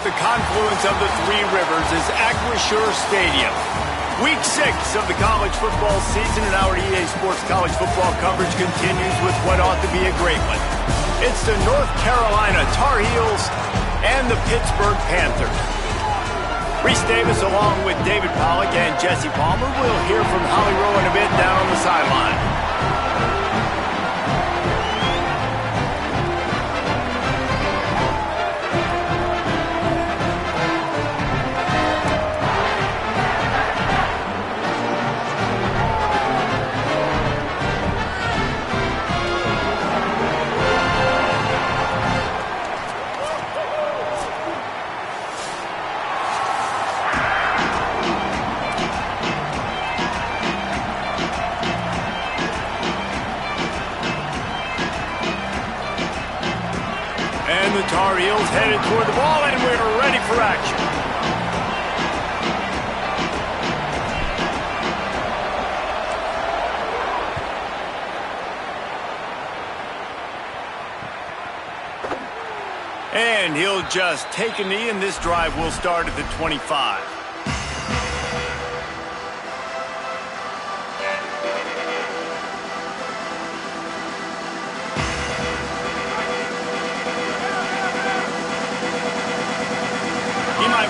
at the confluence of the three rivers is Acrisure Stadium. Week 6 of the college football season, and our EA Sports college football coverage continues with what ought to be a great one. It's the North Carolina Tar Heels and the Pittsburgh Panthers. Reese Davis along with David Pollack and Jesse Palmer. We'll hear from Holly Rowe in a bit down on the sideline. The Tar Heels headed toward the ball, and we're ready for action. And he'll just take a knee, and this drive will start at the 25.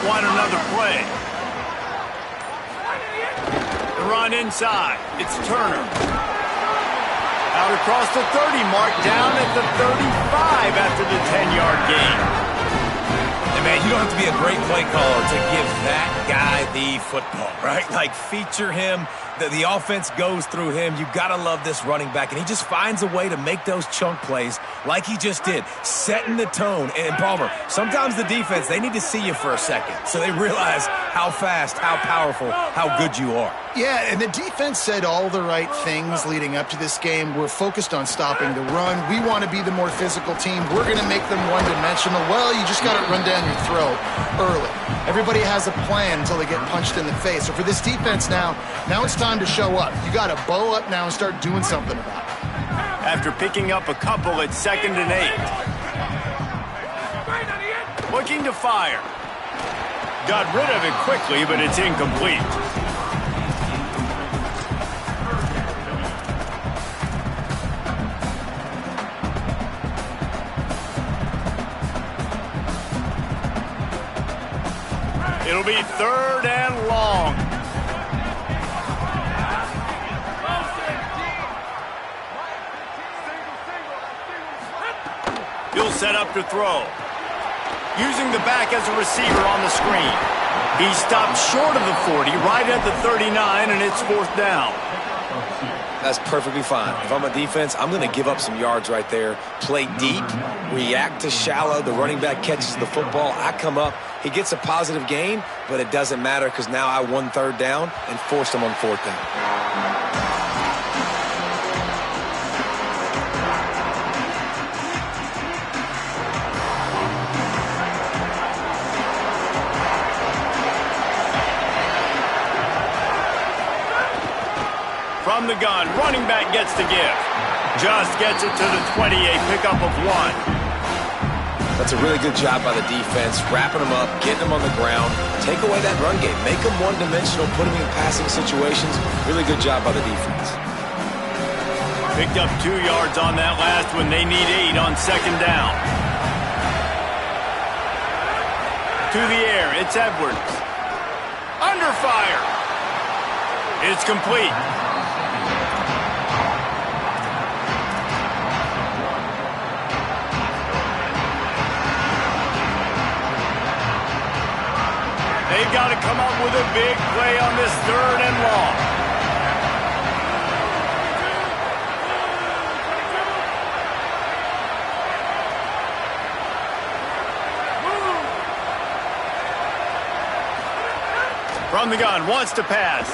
Want another play. The run inside. It's Turner. Out across the 30 mark, down at the 35 after the 10-yard gain. And man, you don't have to be a great play caller to give that guy the football, right? Like, feature him. The offense goes through him. You got to love this running back, and he just finds a way to make those chunk plays like he just did, setting the tone. And Palmer, sometimes the defense, they need to see you for a second so they realize how fast, how powerful, how good you are. Yeah, and the defense said all the right things leading up to this game. We're focused on stopping the run. We want to be the more physical team. We're going to make them one-dimensional. Well, you just got to run down your throat early. Everybody has a plan until they get punched in the face. So for this defense now it's time to show up. You got to bow up now and start doing something about it. After picking up a couple at 2nd and 8. Looking to fire. Got rid of it quickly, but it's incomplete. It'll be 3rd and long. He'll set up to throw. Using the back as a receiver on the screen. He stopped short of the 40, right at the 39, and it's 4th down. That's perfectly fine. If I'm a defense, I'm going to give up some yards right there. Play deep, react to shallow. The running back catches the football. I come up. He gets a positive gain, but it doesn't matter because now I won 3rd down and forced him on 4th down. From the gun, running back gets the give. Just gets it to the 28, pickup of 1. That's a really good job by the defense, wrapping them up, getting them on the ground. Take away that run game. Make them one-dimensional, put them in passing situations. Really good job by the defense. Picked up 2 yards on that last one. They need 8 on 2nd down. To the air, it's Edwards. Under fire. It's complete. They've got to come up with a big play on this 3rd and long. From the gun, wants to pass.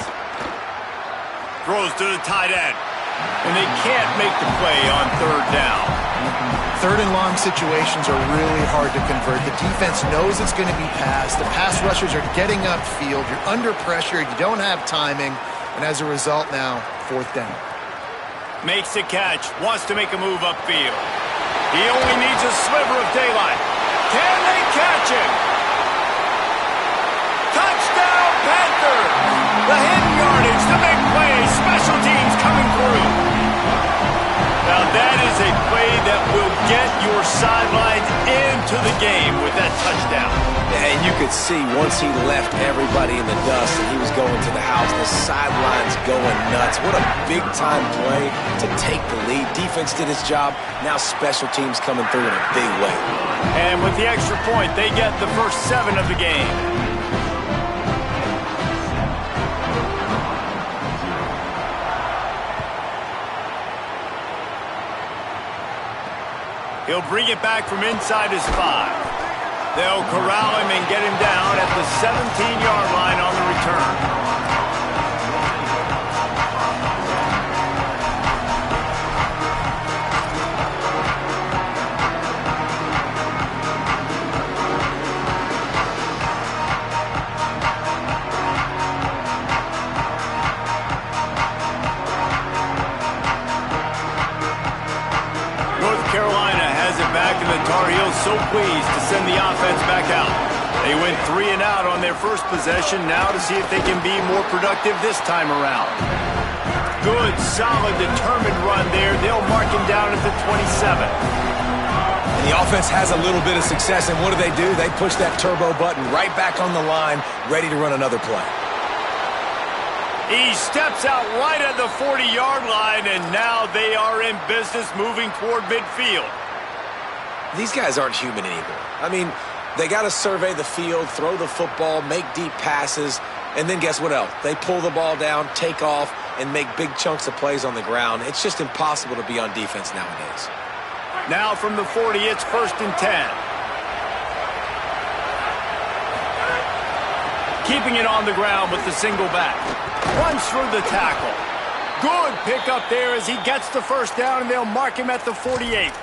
Throws to the tight end. And they can't make the play on 3rd down. 3rd and long situations are really hard to convert. The defense knows it's going to be passed. The pass rushers are getting upfield. You're under pressure. You don't have timing. And as a result now, 4th down. Makes the catch. Wants to make a move upfield. He only needs a sliver of daylight. Can they catch him? could see once he left everybody in the dust and he was going to the house, the sidelines going nuts. What a big-time play to take the lead. Defense did its job. Now special teams coming through in a big way. And with the extra point, they get the first 7 of the game. He'll bring it back from inside his 5. They'll corral him and get him down at the 17-yard line on the return. Tar Heels so pleased to send the offense back out. They went 3 and out on their first possession, now to see if they can be more productive this time around. Good, solid, determined run there. They'll mark him down at the 27. And the offense has a little bit of success, and what do? They push that turbo button right back on the line, ready to run another play. He steps out right at the 40-yard line, and now they are in business moving toward midfield. These guys aren't human anymore. I mean, they got to survey the field, throw the football, make deep passes, and then guess what else? They pull the ball down, take off, and make big chunks of plays on the ground. It's just impossible to be on defense nowadays. Now from the 40, it's 1st and 10. Keeping it on the ground with the single back. Runs through the tackle. Good pickup there as he gets the first down, and they'll mark him at the 48.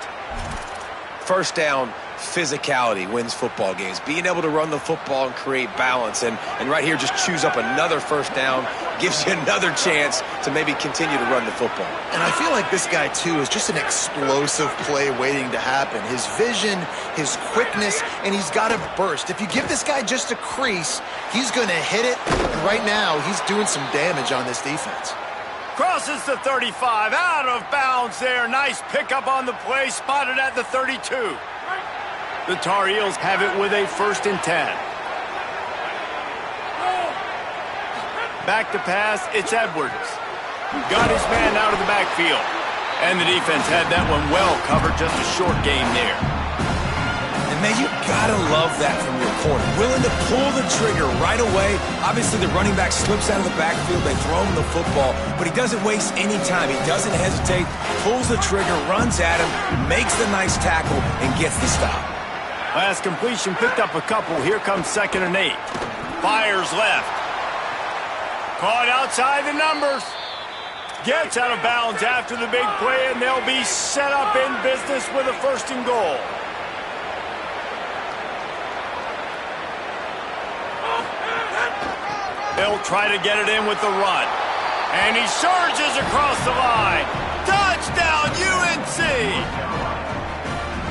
First down, physicality wins football games. Being able to run the football and create balance. And right here, just choose up another first down, gives you another chance to maybe continue to run the football. And I feel like this guy, too, is just an explosive play waiting to happen. His vision, his quickness, and he's got a burst. If you give this guy just a crease, he's going to hit it. And right now, he's doing some damage on this defense. Crosses the 35, out of bounds there. Nice pickup on the play, spotted at the 32. The Tar Heels have it with a 1st and 10. Back to pass, it's Edwards. Got his man out of the backfield. And the defense had that one well covered, just a short game there. And, man, you gotta love that from your corner. Willing to pull the trigger right away. Obviously, the running back slips out of the backfield. They throw him the football, but he doesn't waste any time. He doesn't hesitate, pulls the trigger, runs at him, makes the nice tackle, and gets the stop. Last completion picked up a couple. Here comes 2nd and 8. Fires left. Caught outside the numbers. Gets out of bounds after the big play, and they'll be set up in business with a 1st and goal. They'll try to get it in with the run. And he surges across the line. Touchdown, UNC!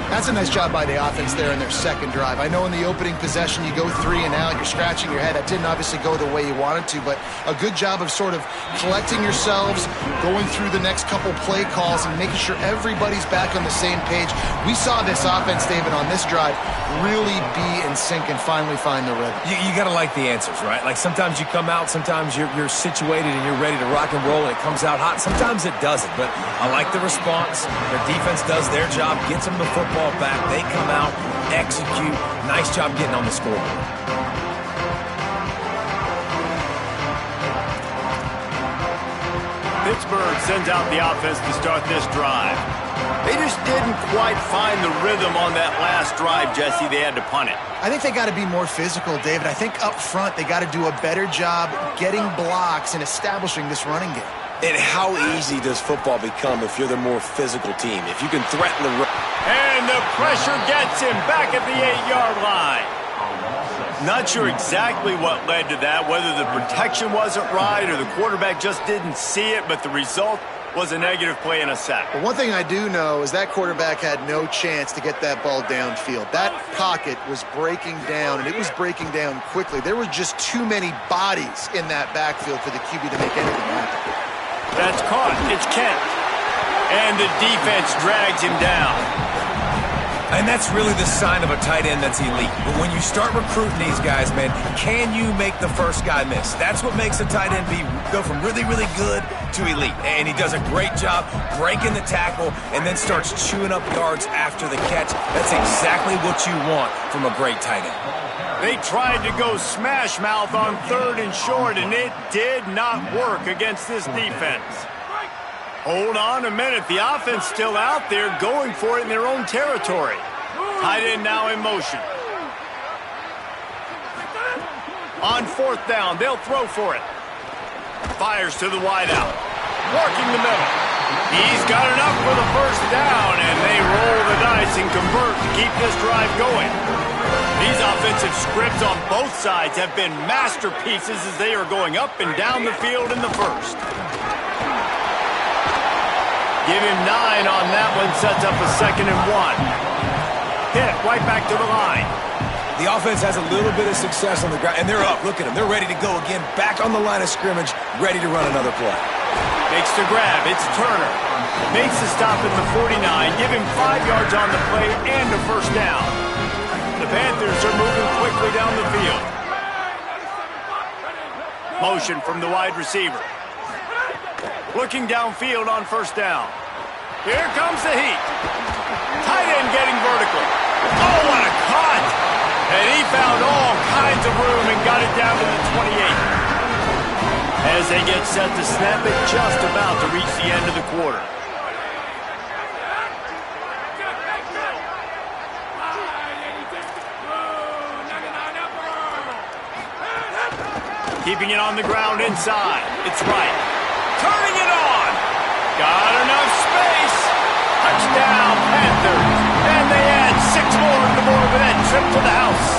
That's a nice job by the offense there in their second drive. I know in the opening possession you go 3 and out, you're scratching your head. That didn't obviously go the way you wanted to, but a good job of sort of collecting yourselves, going through the next couple play calls, and making sure everybody's back on the same page. We saw this offense, David, on this drive really be in sync and finally find the rhythm. You got to like the answers, right? Like sometimes you come out, sometimes you're situated and you're ready to rock and roll and it comes out hot. Sometimes it doesn't, but I like the response. Their defense does their job, gets them the football back. They come out, execute. Nice job getting on the scoreboard. Pittsburgh sends out the offense to start this drive. They just didn't quite find the rhythm on that last drive, Jesse. They had to punt it. I think they got to be more physical, David. I think up front they got to do a better job getting blocks and establishing this running game. And how easy does football become if you're the more physical team? If you can threaten the run. And the pressure gets him back at the 8-yard line. Not sure exactly what led to that, whether the protection wasn't right or the quarterback just didn't see it, but the result was a negative play and a sack. But one thing I do know is that quarterback had no chance to get that ball downfield. That pocket was breaking down, and it was breaking down quickly. There were just too many bodies in that backfield for the QB to make anything happen. That's caught. It's Kent. And the defense drags him down. And that's really the sign of a tight end that's elite. But when you start recruiting these guys, man, can you make the first guy miss? That's what makes a tight end go from really, really good to elite. And he does a great job breaking the tackle and then starts chewing up yards after the catch. That's exactly what you want from a great tight end. They tried to go smash mouth on 3rd and short, and it did not work against this defense. Hold on a minute. The offense still out there going for it in their own territory. Tight end now in motion. On 4th down, they'll throw for it. Fires to the wideout. Working the middle. He's got enough for the first down, and they roll the dice and convert to keep this drive going. These offensive scripts on both sides have been masterpieces as they are going up and down the field in the first. Give him 9 on that one, sets up a 2nd and 1. Hit right back to the line. The offense has a little bit of success on the ground, and they're up. Look at them. They're ready to go again, back on the line of scrimmage, ready to run another play. Makes the grab. It's Turner. Makes the stop at the 49. Give him 5 yards on the play and a first down. The Panthers are moving quickly down the field. Motion from the wide receiver. Looking downfield on 1st down. Here comes the heat. Tight end getting vertical. Oh, what a cut! And he found all kinds of room and got it down to the 28. As they get set to snap it, just about to reach the end of the quarter. Keeping it on the ground inside. It's right. Turning it on. Got enough space. Touchdown, Panthers. And they add 6 more on the board with that trip to the house.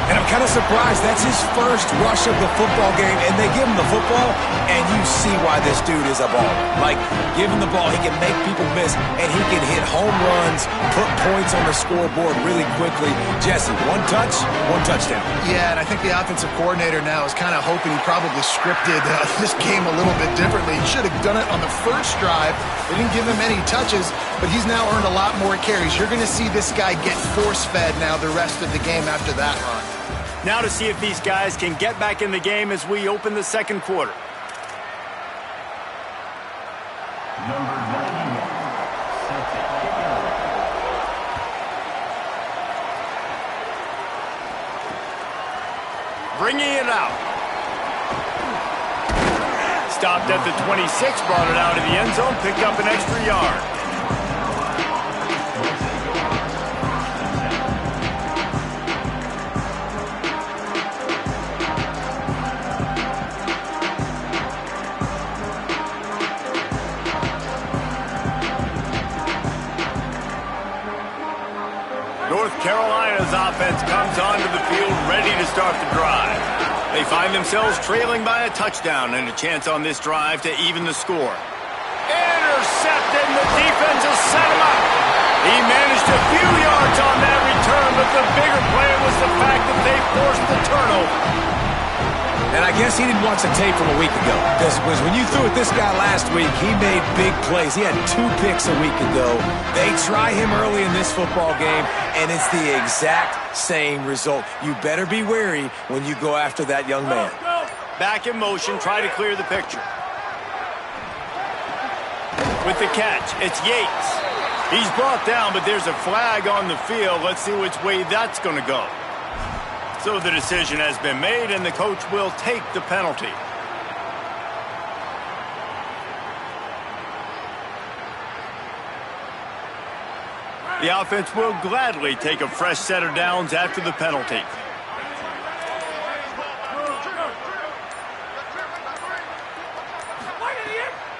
And I'm kind of surprised. That's his first rush of the football game, and they give him the football, and you see why this dude is a baller. Like, give him the ball, he can make people miss, and he can hit home runs, put points on the scoreboard really quickly. Jesse, 1 touch, 1 touchdown. Yeah, and I think the offensive coordinator now is kind of hoping he probably scripted this game a little bit differently. He should have done it on the first drive. They didn't give him any touches, but he's now earned a lot more carries. You're going to see this guy get force-fed now the rest of the game after that run. Now to see if these guys can get back in the game as we open the 2nd quarter. Number 91, set to kick it off. Bringing it out. Stopped at the 26, brought it out of the end zone, picked up an extra yard. North Carolina's offense comes onto the field ready to start the drive. They find themselves trailing by a touchdown and a chance on this drive to even the score. Intercepted, and the defense has set him up. He managed a few yards on that return, but the bigger play was the fact that they forced the turnover. And I guess he didn't watch the tape from a week ago, because when you threw at this guy last week, he made big plays. He had 2 picks a week ago. They try him early in this football game, and it's the exact same result. You better be wary when you go after that young man. Back in motion, try to clear the picture. With the catch, it's Yates. He's brought down, but there's a flag on the field. Let's see which way that's going to go. So the decision has been made, and the coach will take the penalty. The offense will gladly take a fresh set of downs after the penalty.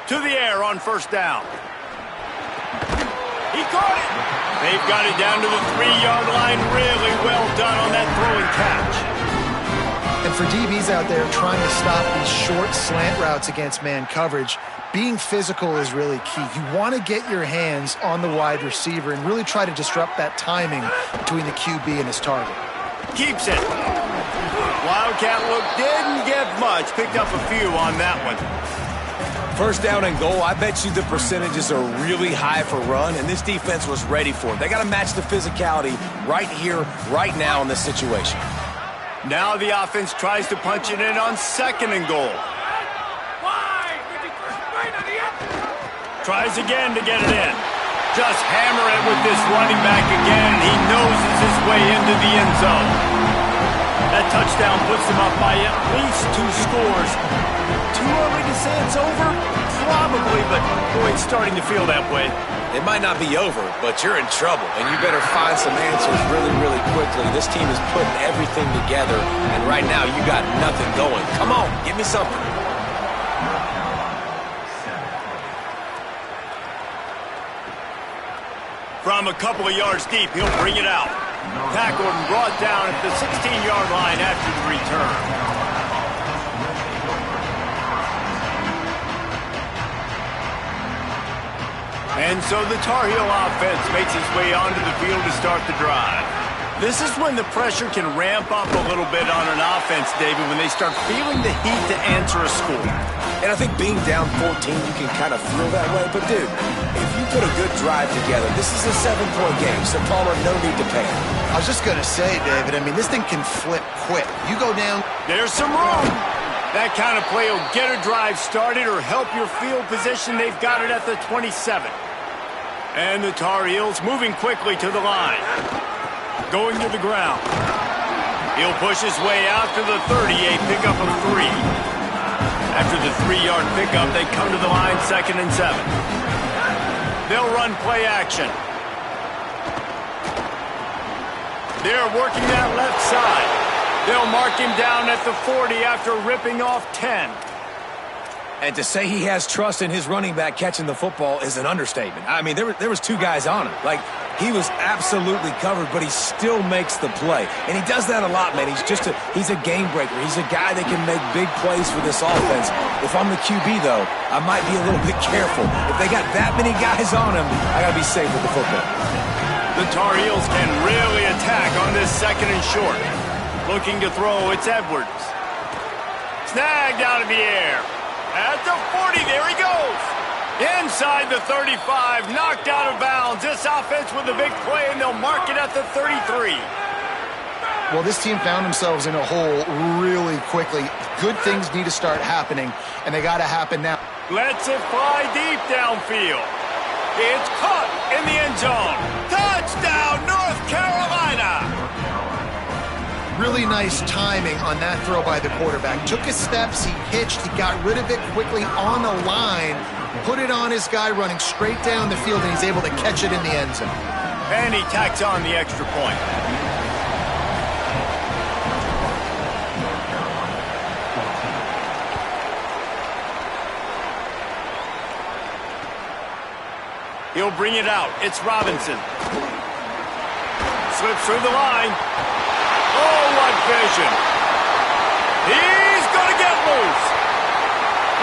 To the air on 1st down. He caught it. They've got it down to the 3-yard line. Really well done on that throwing catch. And for DBs out there trying to stop these short slant routes against man coverage, being physical is really key. You want to get your hands on the wide receiver and really try to disrupt that timing between the QB and his target. Keeps it. Wildcat look didn't get much. Picked up a few on that one. First down and goal, I bet you the percentages are really high for run, and this defense was ready for it. They got to match the physicality right here, right now in this situation. Now the offense tries to punch it in on second and goal. Tries again to get it in. Just hammer it with this running back again, and he noses his way into the end zone. That touchdown puts them up by at least 2 scores. Too early to say it's over? Probably, but boy, it's starting to feel that way. It might not be over, but you're in trouble, and you better find some answers really, really quickly. This team is putting everything together, and right now you got nothing going. Come on, give me something. From a couple of yards deep, he'll bring it out. Tackled and brought down at the 16-yard line after the return. And so the Tar Heel offense makes its way onto the field to start the drive. This is when the pressure can ramp up a little bit on an offense, David, when they start feeling the heat to answer a score. And I think being down 14, you can kind of feel that way. But, dude, if you put a good drive together, this is a 7-point game, so Palmer, no need to panic. I was just going to say, David, I mean, this thing can flip quick. You go down. There's some room. That kind of play will get a drive started or help your field position. They've got it at the 27. And the Tar Heels moving quickly to the line. Going to the ground. He'll push his way out to the 38, pick up a 3. After the 3-yard pickup, they come to the line, 2nd and 7. They'll run play action. They're working that left side. They'll mark him down at the 40 after ripping off 10. And to say he has trust in his running back catching the football is an understatement. I mean, there was 2 guys on him. Like, he was absolutely covered, but he still makes the play. And he does that a lot, man. He's a game breaker. He's a guy that can make big plays for this offense. If I'm the QB, though, I might be a little bit careful. If they got that many guys on him, I got to be safe with the football. The Tar Heels can really attack on this 2nd and short. Looking to throw, it's Edwards. Snagged out of the air. At the 40, there he goes. Inside the 35, knocked out of bounds. This offense with a big play, and they'll mark it at the 33. Well, this team found themselves in a hole really quickly. Good things need to start happening, and they got to happen now. Lets it fly deep downfield. It's caught in the end zone. Touchdown, North Carolina! Really nice timing on that throw by the quarterback. Took his steps, he hitched, he got rid of it quickly on the line, put it on his guy running straight down the field, and he's able to catch it in the end zone. And he tacks on the extra point. He'll bring it out. It's Robinson. Slips through the line. Oh, what vision. He's going to get loose.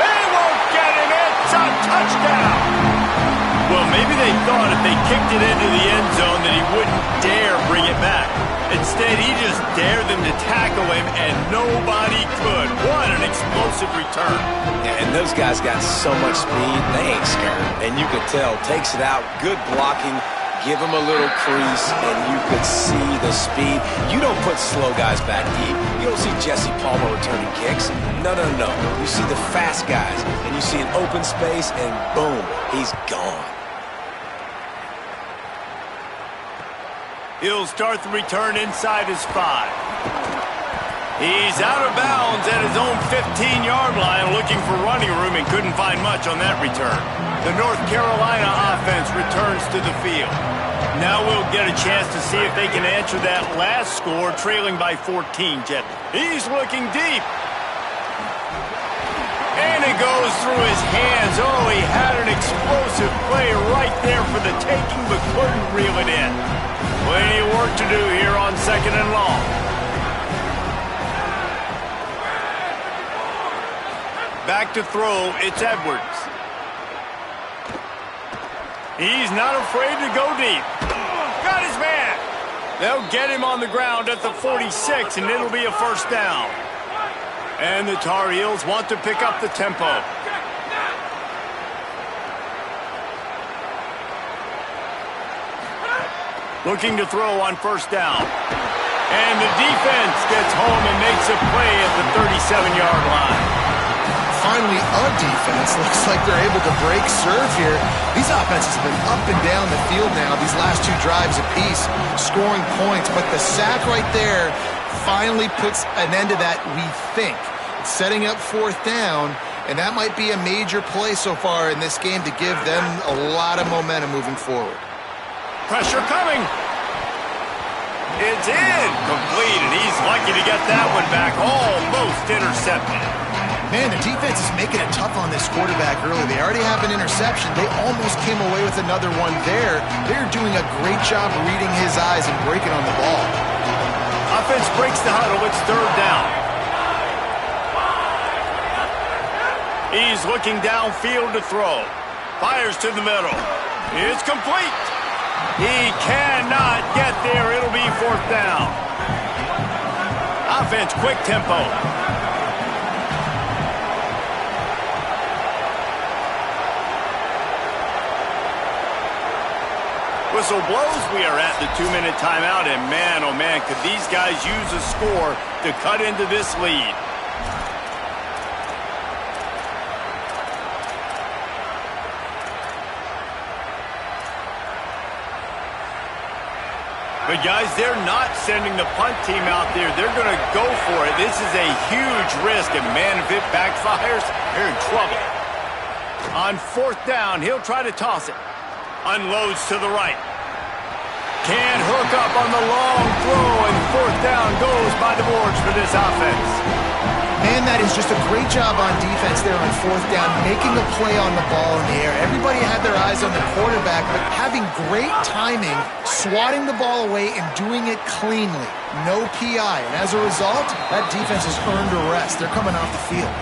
They won't get him. It's a touchdown. Well, maybe they thought if they kicked it into the end zone that he wouldn't dare bring it back. Instead, he just dared them to tackle him, and nobody could. What an explosive return. Yeah, and those guys got so much speed, they ain't scared. And you could tell, takes it out, good blocking, give him a little crease, and you could see the speed. You don't put slow guys back deep. You don't see Jesse Palmer returning kicks. No, no, no. You see the fast guys, and you see an open space, and boom, he's gone. He'll start the return inside his 5. He's out of bounds at his own 15-yard line, looking for running room, and couldn't find much on that return. The North Carolina offense returns to the field. Now we'll get a chance to see if they can answer that last score, trailing by 14, Jet. He's looking deep. And it goes through his hands. Oh, he had an explosive play right there for the taking, but couldn't reel it in. Plenty of work to do here on 2nd and long. Back to throw, it's Edwards. He's not afraid to go deep. Got his man. They'll get him on the ground at the 46, and it'll be a first down. And the Tar Heels want to pick up the tempo. Looking to throw on first down. And the defense gets home and makes a play at the 37-yard line. Finally, a defense. Looks like they're able to break serve here. These offenses have been up and down the field now, these last 2 drives apiece, scoring points. But the sack right there finally puts an end to that, we think. Setting up fourth down, and that might be a major play so far in this game to give them a lot of momentum moving forward. Pressure coming. It's incomplete, and he's lucky to get that one back. Almost intercepted. Man, the defense is making it tough on this quarterback early. They already have an interception. They almost came away with another one there. They're doing a great job reading his eyes and breaking on the ball. Offense breaks the huddle. It's third down. He's looking downfield to throw. Fires to the middle. It's complete. He cannot get there. It'll be fourth down. Offense, quick tempo. Whistle blows. We are at the 2-minute timeout, and man, oh man, could these guys use a score to cut into this lead. But guys, they're not sending the punt team out there. They're going to go for it. This is a huge risk, and man, if it backfires, they're in trouble. On fourth down, he'll try to toss it. Unloads to the right. Can't hook up on the long throw, and fourth down goes by the boards for this offense. Man, that is just a great job on defense there on fourth down, making a play on the ball in the air. Everybody had their eyes on the quarterback, but having great timing, swatting the ball away, and doing it cleanly. No PI, and as a result, that defense has earned a rest. They're coming off the field.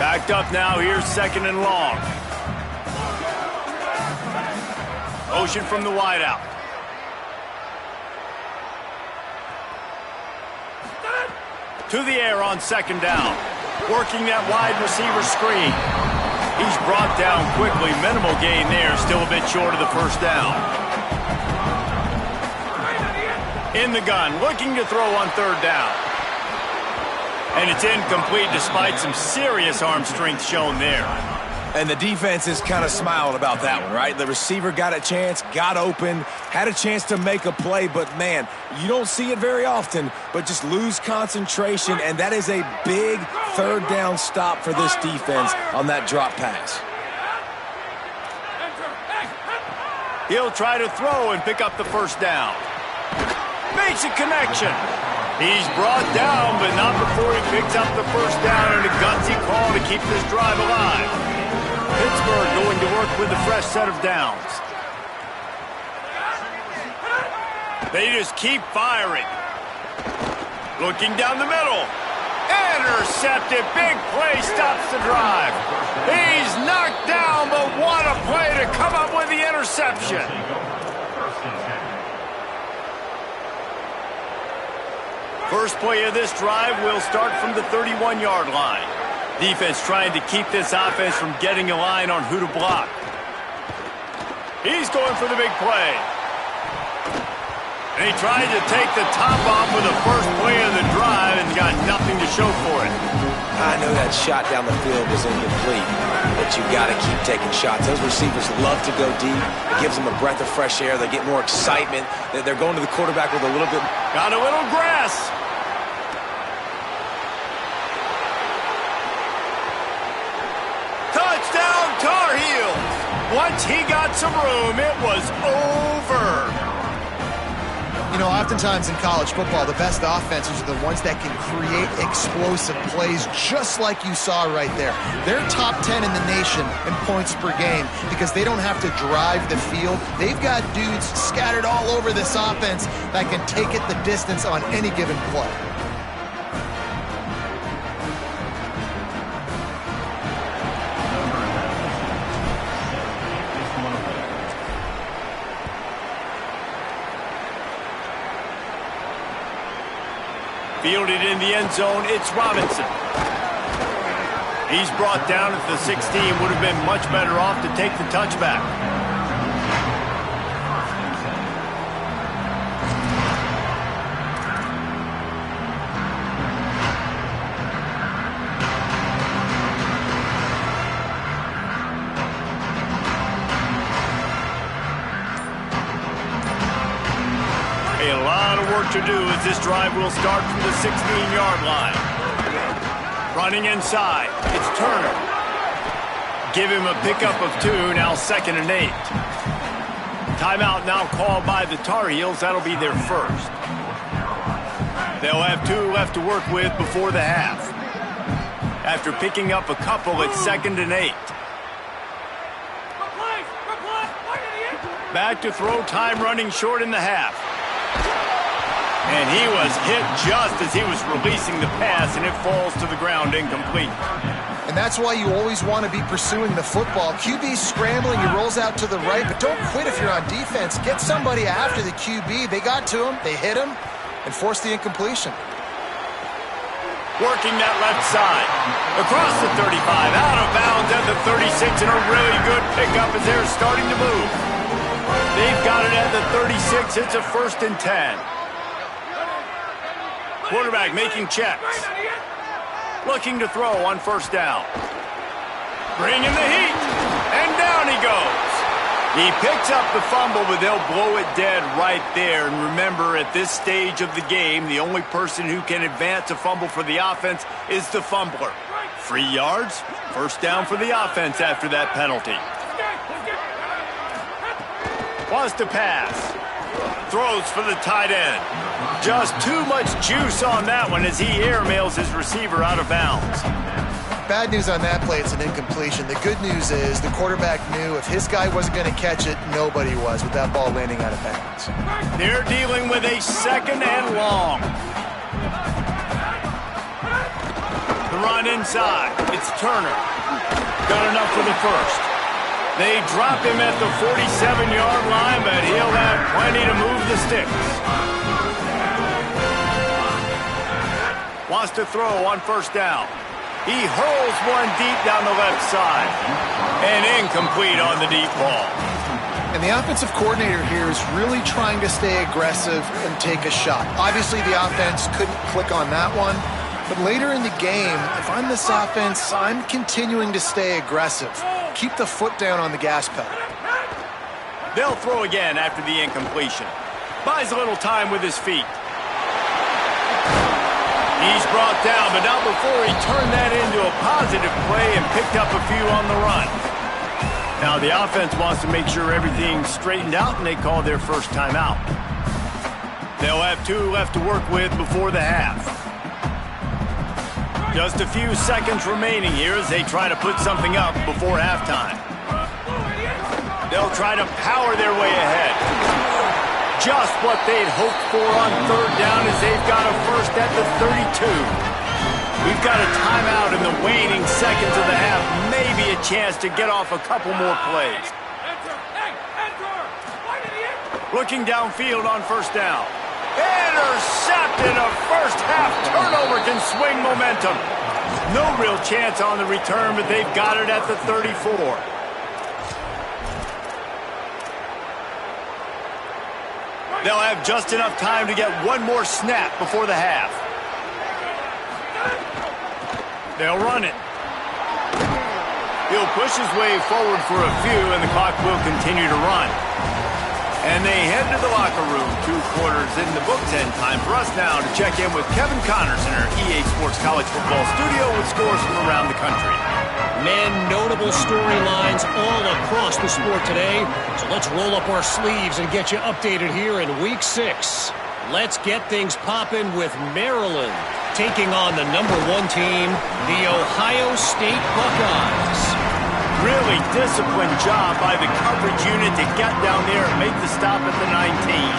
Backed up now, here's second and long. Motion from the wideout. To the air on second down. Working that wide receiver screen. He's brought down quickly. Minimal gain there, still a bit short of the first down. In the gun, looking to throw on third down. And it's incomplete despite some serious arm strength shown there. And the defense is kind of smiling about that one, right? The receiver got a chance, got open, had a chance to make a play, but man, you don't see it very often, but just lose concentration, and that is a big third down stop for this defense on that drop pass. He'll try to throw and pick up the first down. Makes a connection. He's brought down, but not before he picks up the first down and a gutsy call to keep this drive alive. Pittsburgh going to work with a fresh set of downs. They just keep firing. Looking down the middle. Intercepted. Big play stops the drive. He's knocked down, but what a play to come up with the interception. First play of this drive will start from the 31-yard line. Defense trying to keep this offense from getting a line on who to block. He's going for the big play. And he tried to take the top off with the first play of the drive and got nothing to show for it. I know that shot down the field was incomplete, but you got to keep taking shots. Those receivers love to go deep. It gives them a breath of fresh air. They get more excitement. They're going to the quarterback with a little bit. Got a little grass. Touchdown, Tar Heels. Once he got some room, it was over. You know, oftentimes in college football, the best offenses are the ones that can create explosive plays just like you saw right there. They're top 10 in the nation in points per game because they don't have to drive the field. They've got dudes scattered all over this offense that can take it the distance on any given play. Fielded in the end zone, it's Robinson. He's brought down at the 16. Would have been much better off to take the touchback. A lot of work to do as this drive will start from the 16-yard line. Running inside, it's Turner. Give him a pickup of 2, now 2nd and 8. Timeout now called by the Tar Heels. That'll be their first. They'll have 2 left to work with before the half. After picking up a couple, it's 2nd and 8. Back to throw, time running short in the half. And he was hit just as he was releasing the pass, and it falls to the ground incomplete. And that's why you always want to be pursuing the football. QB's scrambling, he rolls out to the right, but don't quit if you're on defense. Get somebody after the QB. They got to him, they hit him, and forced the incompletion. Working that left side. Across the 35, out of bounds at the 36, and a really good pickup as they're starting to move. They've got it at the 36. It's a 1st and 10. Quarterback making checks. Looking to throw on 1st down. Bringing the heat. And down he goes. He picks up the fumble, but they'll blow it dead right there. And remember, at this stage of the game, the only person who can advance a fumble for the offense is the fumbler. 3 yards, 1st down for the offense after that penalty. Wants to pass. Throws for the tight end. Just too much juice on that one as he airmails his receiver out of bounds. Bad news on that play, it's an incompletion. The good news is the quarterback knew if his guy wasn't going to catch it, nobody was with that ball landing out of bounds. They're dealing with a 2nd and long. The run inside. It's Turner. Got enough for the 1st. They drop him at the 47-yard line, but he'll have plenty to move the sticks. Wants to throw on 1st down. He hurls one deep down the left side. And incomplete on the deep ball. And the offensive coordinator here is really trying to stay aggressive and take a shot. Obviously, the offense couldn't click on that one. But later in the game, if I'm this offense, I'm continuing to stay aggressive. Keep the foot down on the gas pedal. They'll throw again after the incompletion. Buys a little time with his feet. He's brought down, but not before he turned that into a positive play and picked up a few on the run. Now the offense wants to make sure everything's straightened out, and they call their 1st timeout. They'll have 2 left to work with before the half. Just a few seconds remaining here as they try to put something up before halftime. They'll try to power their way ahead. Just what they'd hoped for on 3rd down as they've got a 1st at the 32. We've got a timeout in the waning seconds of the half. Maybe a chance to get off a couple more plays. Looking downfield on 1st down. Intercepted. A 1st half turnover can swing momentum. No real chance on the return, but they've got it at the 34. They'll have just enough time to get one more snap before the half. They'll run it. He'll push his way forward for a few, and the clock will continue to run. And they head to the locker room. 2 quarters in the books, and time for us now to check in with Kevin Connors in our EA Sports College Football studio with scores from around the country. Men, notable storylines all across the sport today. So let's roll up our sleeves and get you updated here in Week 6. Let's get things popping with Maryland taking on the #1 team, the Ohio State Buckeyes. Really disciplined job by the coverage unit to get down there and make the stop at the 19.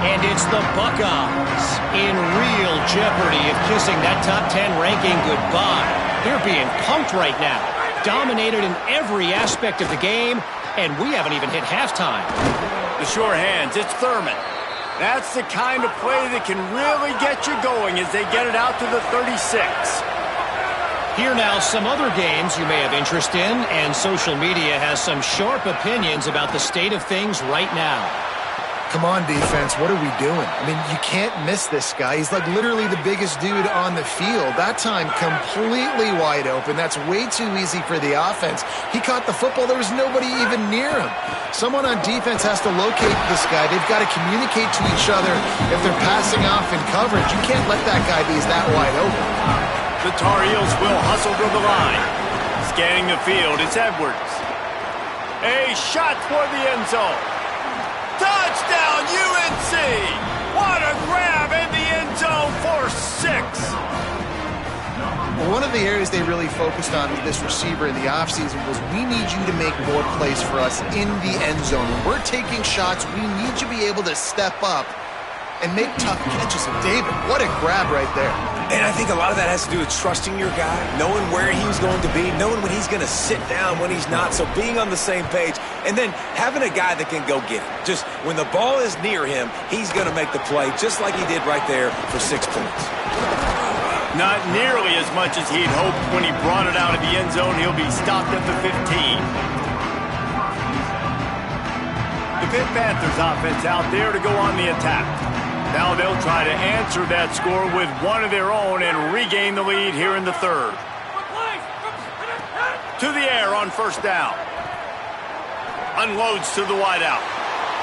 And it's the Buckeyes in real jeopardy of kissing that top 10 ranking goodbye. They're being pumped right now, dominated in every aspect of the game, and we haven't even hit halftime. The sure hands, it's Thurman. That's the kind of play that can really get you going as they get it out to the 36. Here now, some other games you may have interest in, and social media has some sharp opinions about the state of things right now. Come on, defense. What are we doing? I mean, you can't miss this guy. He's like literally the biggest dude on the field. That time, completely wide open. That's way too easy for the offense. He caught the football. There was nobody even near him. Someone on defense has to locate this guy. They've got to communicate to each other if they're passing off in coverage. You can't let that guy be that wide open. The Tar Heels will hustle to the line. Scanning the field, it's Edwards. A shot toward the end zone. Touchdown, UNC! What a grab in the end zone for 6. One of the areas they really focused on with this receiver in the offseason was we need you to make more plays for us in the end zone. When we're taking shots, we need you to be able to step up and make tough catches. And David, what a grab right there. And I think a lot of that has to do with trusting your guy, knowing where he's going to be, knowing when he's going to sit down, when he's not, so being on the same page, and then having a guy that can go get it. Just when the ball is near him, he's going to make the play just like he did right there for 6 points. Not nearly as much as he'd hoped when he brought it out of the end zone. He'll be stopped at the 15. The Pitt Panthers offense out there to go on the attack. Now they'll try to answer that score with one of their own and regain the lead here in the third. To the air on first down. Unloads to the wideout.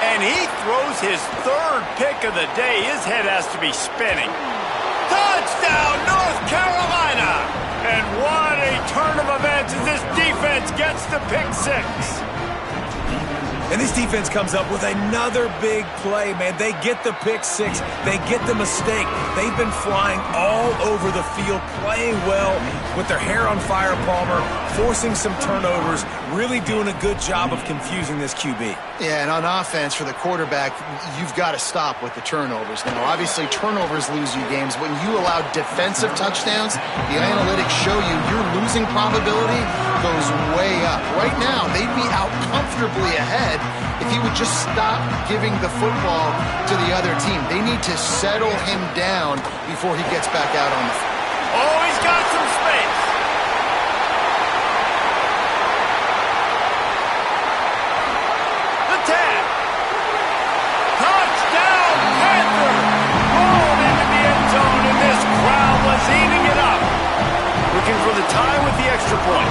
And he throws his third pick of the day. His head has to be spinning. Touchdown, North Carolina! And what a turn of events as this defense gets the pick 6. And this defense comes up with another big play, man. They get the pick 6. They get the mistake. They've been flying all over the field, playing well with their hair on fire, Palmer, forcing some turnovers, really doing a good job of confusing this QB. Yeah, and on offense for the quarterback, you've got to stop with the turnovers. Now, obviously, turnovers lose you games. When you allow defensive touchdowns, the analytics show you your losing probability goes way up. Right now, they'd be out comfortably ahead if he would just stop giving the football to the other team. They need to settle him down before he gets back out on the field. Oh, he's got some space. The tag. Touchdown, Panther. Rolled into the end zone, and this crowd was eating it up. Looking for the tie with the extra point.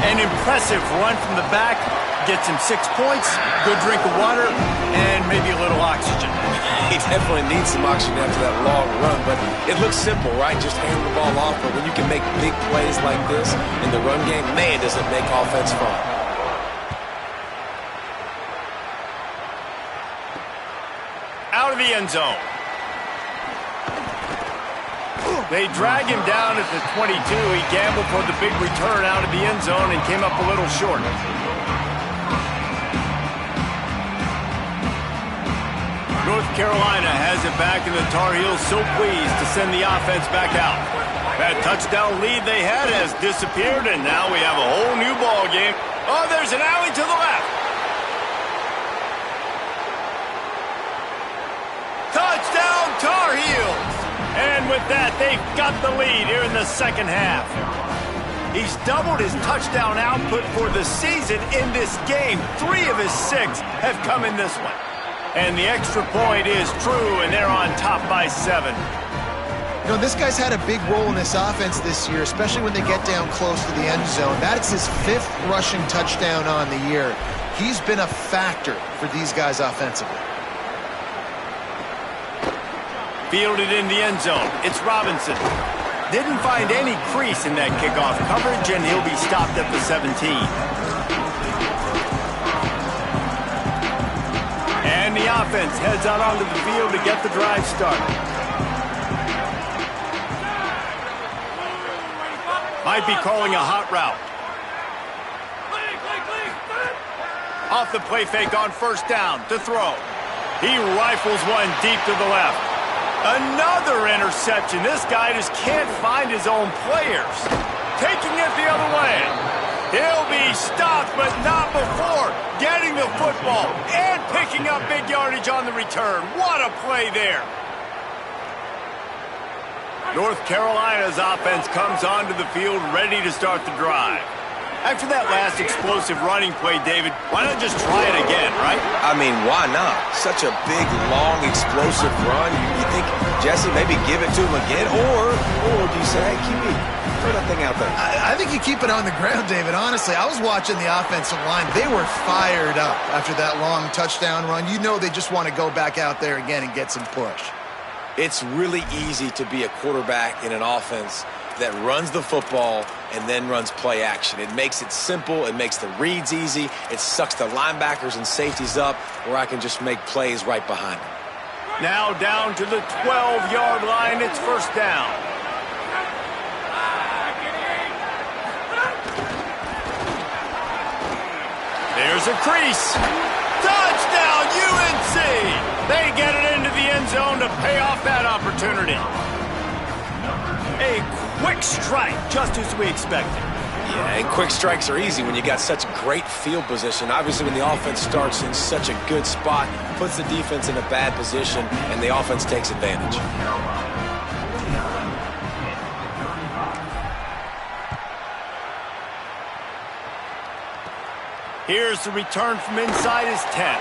An impressive run from the back. Gets him 6 points, good drink of water, and maybe a little oxygen. He definitely needs some oxygen after that long run, but it looks simple, right? Just hand the ball off, but when you can make big plays like this in the run game, man, does it make offense fun. Out of the end zone. They drag him down at the 22. He gambled for the big return out of the end zone and came up a little short. North Carolina has it back, and the Tar Heels so pleased to send the offense back out. That touchdown lead they had has disappeared, and now we have a whole new ball game. Oh, there's an alley to the left. Touchdown, Tar Heels! And with that, they've got the lead here in the second half. He's doubled his touchdown output for the season in this game. 3 of his 6 have come in this one. And the extra point is true, and they're on top by 7. You know, this guy's had a big role in this offense this year, especially when they get down close to the end zone. That's his 5th rushing touchdown on the year. He's been a factor for these guys offensively. Fielded in the end zone. It's Robinson. Didn't find any crease in that kickoff coverage, and he'll be stopped at the 17. And the offense heads out onto the field to get the drive started. Might be calling a hot route. Off the play fake on first down to throw. He rifles one deep to the left. Another interception. This guy just can't find his own players. Taking it the other way. He'll be stopped, but not before getting the football and picking up big yardage on the return. What a play there. North Carolina's offense comes onto the field ready to start the drive. After that last explosive running play, David, why not just try it again, right? I mean, why not? Such a big, long, explosive run. You think, Jesse, maybe give it to him again? Or do you say, hey, QB, throw that thing out there? I think you keep it on the ground, David. Honestly, I was watching the offensive line. They were fired up after that long touchdown run. You know they just want to go back out there again and get some push. It's really easy to be a quarterback in an offense that runs the football and then runs play action. It makes it simple. It makes the reads easy. It sucks the linebackers and safeties up where I can just make plays right behind them. Now down to the 12-yard line. It's first down. There's a crease. Touchdown, UNC! They get it into the end zone to pay off that opportunity. A quick strike, just as we expected. Yeah, and quick strikes are easy when you got such great field position. Obviously, when the offense starts in such a good spot, puts the defense in a bad position, and the offense takes advantage. Here's the return from inside his 10.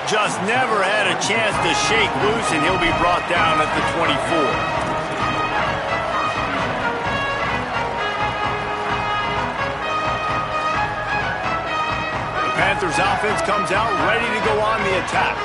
Just never had a chance to shake loose, and he'll be brought down at the 24. Panthers offense comes out ready to go on the attack.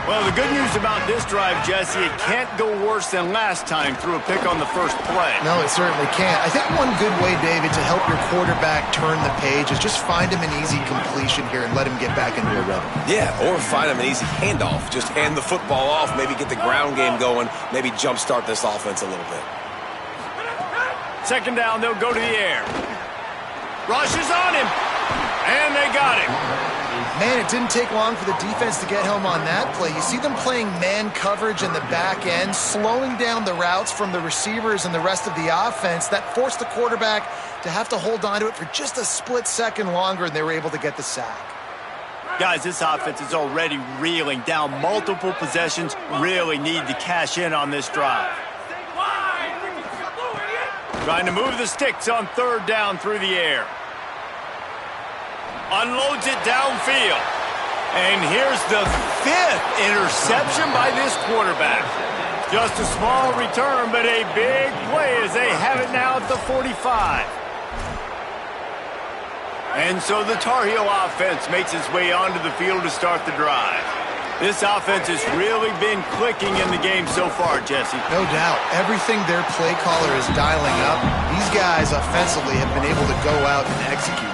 Well, the good news about this drive, Jesse, it can't go worse than last time through a pick on the first play. No, it certainly can't. I think one good way, David, to help your quarterback turn the page is just find him an easy completion here and let him get back into a rhythm. Yeah, or find him an easy handoff. Just hand the football off, maybe get the ground game going, maybe jumpstart this offense a little bit. Second down, they'll go to the air. Rush is on him, and they got him. Man, it didn't take long for the defense to get home on that play. You see them playing man coverage in the back end, slowing down the routes from the receivers and the rest of the offense. That forced the quarterback to have to hold on to it for just a split second longer, and they were able to get the sack. Guys, this offense is already reeling down multiple possessions. Really need to cash in on this drive. Trying to move the sticks on third down through the air. Unloads it downfield. And here's the 5th interception by this quarterback. Just a small return, but a big play as they have it now at the 45. And so the Tar Heel offense makes its way onto the field to start the drive. This offense has really been clicking in the game so far, Jesse. No doubt. Everything their play caller is dialing up, these guys offensively have been able to go out and execute.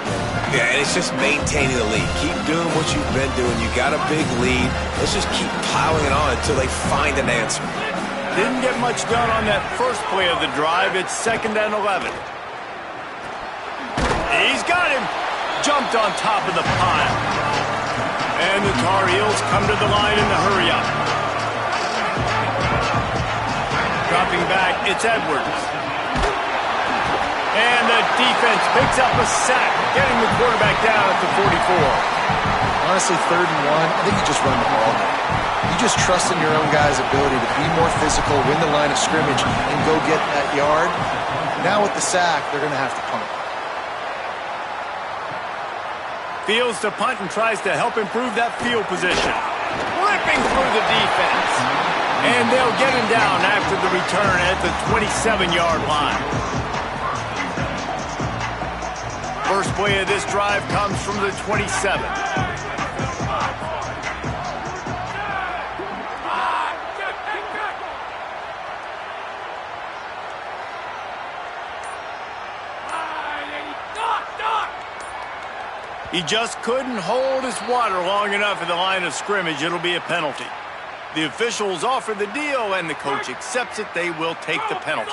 Yeah, and it's just maintaining the lead. Keep doing what you've been doing. You got a big lead. Let's just keep piling it on until they find an answer. Didn't get much done on that first play of the drive. It's 2nd and 11. He's got him. Jumped on top of the pile. And the Tar Heels come to the line in the hurry-up. Dropping back, it's Edwards. And the defense picks up a sack, getting the quarterback down at the 44. Honestly, 3rd and 1, I think you just run the ball now. You just trust in your own guys' ability to be more physical, win the line of scrimmage, and go get that yard. Now with the sack, they're going to have to punt. Fields to punt and tries to help improve that field position. Ripping through the defense. And they'll get him down after the return at the 27-yard line. First play of this drive comes from the 27. He just couldn't hold his water long enough at the line of scrimmage. It'll be a penalty. The officials offer the deal, and the coach accepts it. They will take the penalty.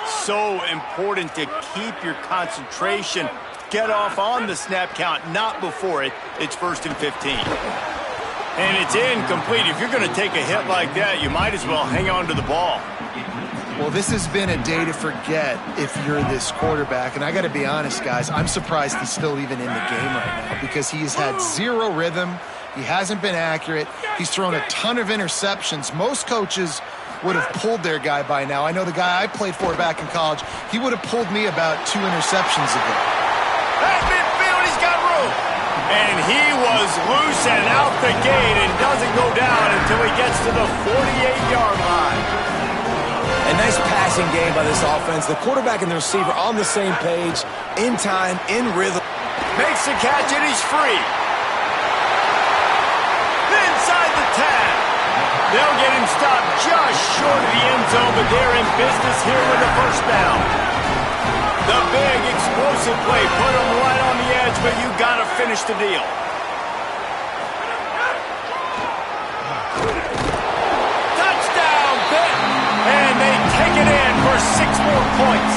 So important to keep your concentration. Get off on the snap count, not before it. It's 1st and 15. And it's incomplete. If you're going to take a hit like that, you might as well hang on to the ball. Well, this has been a day to forget if you're this quarterback. And I got to be honest, guys, I'm surprised he's still even in the game right now because he has had zero rhythm. He hasn't been accurate. He's thrown a ton of interceptions. Most coaches would have pulled their guy by now. I know the guy I played for back in college, he would have pulled me about 2 interceptions ago. At midfield, he's got room. And he was loose and out the gate and doesn't go down until he gets to the 48-yard line. A nice passing game by this offense. The quarterback and the receiver on the same page, in time, in rhythm. Makes the catch and he's free. Inside the 10. They'll get him stopped just short of the end zone, but they're in business here with the first down. The big explosive play put him right on the edge, but you got to finish the deal. Touchdown, Pitt! And they take it in for 6 more points.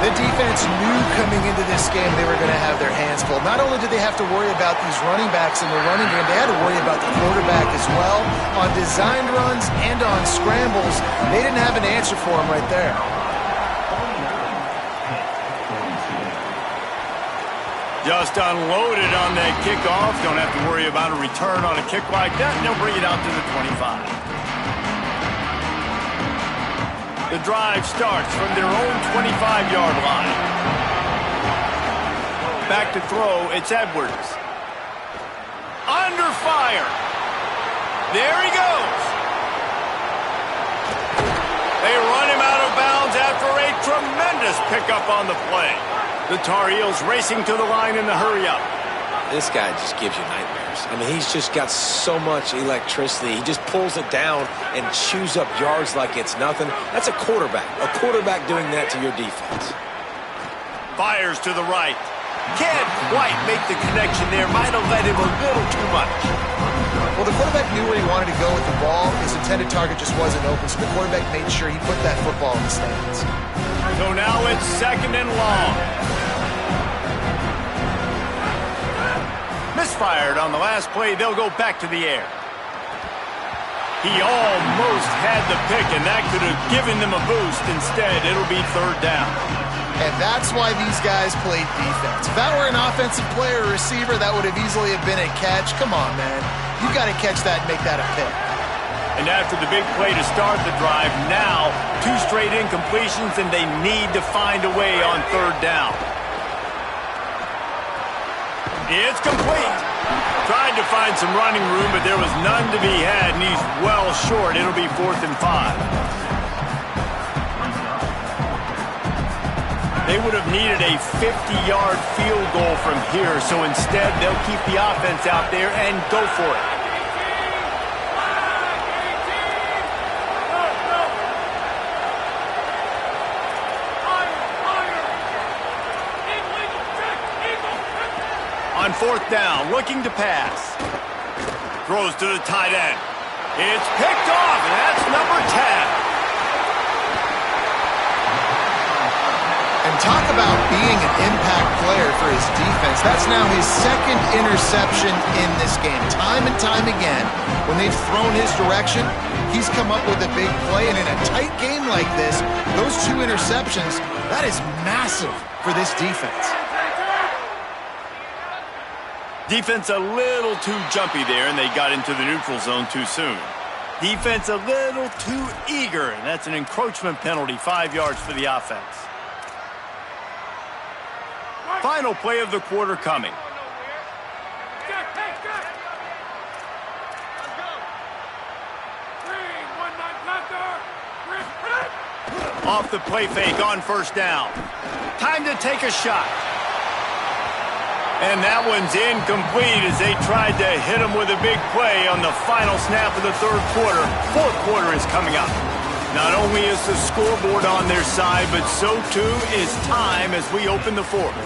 The defense knew coming into this game they were going to have their hands full. Not only did they have to worry about these running backs in the running game, they had to worry about the quarterback as well. On designed runs and on scrambles, they didn't have an answer for him right there. Just unloaded on that kickoff. Don't have to worry about a return on a kick like that, and they'll bring it out to the 25. The drive starts from their own 25-yard line. Back to throw, it's Edwards. Under fire. There he goes. They run him out of bounds after a tremendous pickup on the play. The Tar Heels racing to the line in the hurry-up. This guy just gives you nightmares. I mean, he's just got so much electricity. He just pulls it down and chews up yards like it's nothing. That's a quarterback. A quarterback doing that to your defense. Fires to the right. Can't quite make the connection there. Might have led him a little too much. Well, the quarterback knew where he wanted to go with the ball. His intended target just wasn't open, so the quarterback made sure he put that football in the stands. So now it's 2nd and long. Misfired on the last play. They'll go back to the air. He almost had the pick, and that could have given them a boost. Instead, it'll be 3rd down. And that's why these guys played defense. If that were an offensive player or receiver, that would have easily have been a catch. Come on, man. You got to catch that and make that a pick. And after the big play to start the drive, now 2 straight incompletions, and they need to find a way on 3rd down. It's complete. Tried to find some running room, but there was none to be had, and he's well short. It'll be 4th and 5. They would have needed a 50-yard field goal from here, so instead they'll keep the offense out there and go for it. On 4th down, looking to pass. Throws to the tight end. It's picked off, and that's number 10. And talk about being an impact player for his defense. That's now his 2nd interception in this game. Time and time again, when they've thrown his direction, he's come up with a big play. And in a tight game like this, those 2 interceptions, that is massive for this defense. Defense a little too jumpy there, and they got into the neutral zone too soon. Defense a little too eager, and that's an encroachment penalty, 5 yards for the offense. Final play of the quarter coming. Off the play fake on 1st down. Time to take a shot. And that one's incomplete as they tried to hit him with a big play on the final snap of the 3rd quarter. 4th quarter is coming up. Not only is the scoreboard on their side, but so too is time as we open the 4th.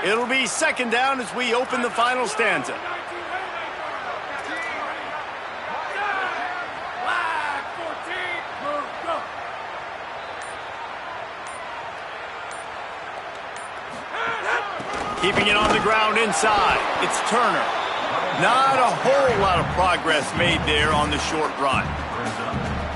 It'll be 2nd down as we open the final stanza. Keeping it on the ground inside. It's Turner. Not a whole lot of progress made there on the short run.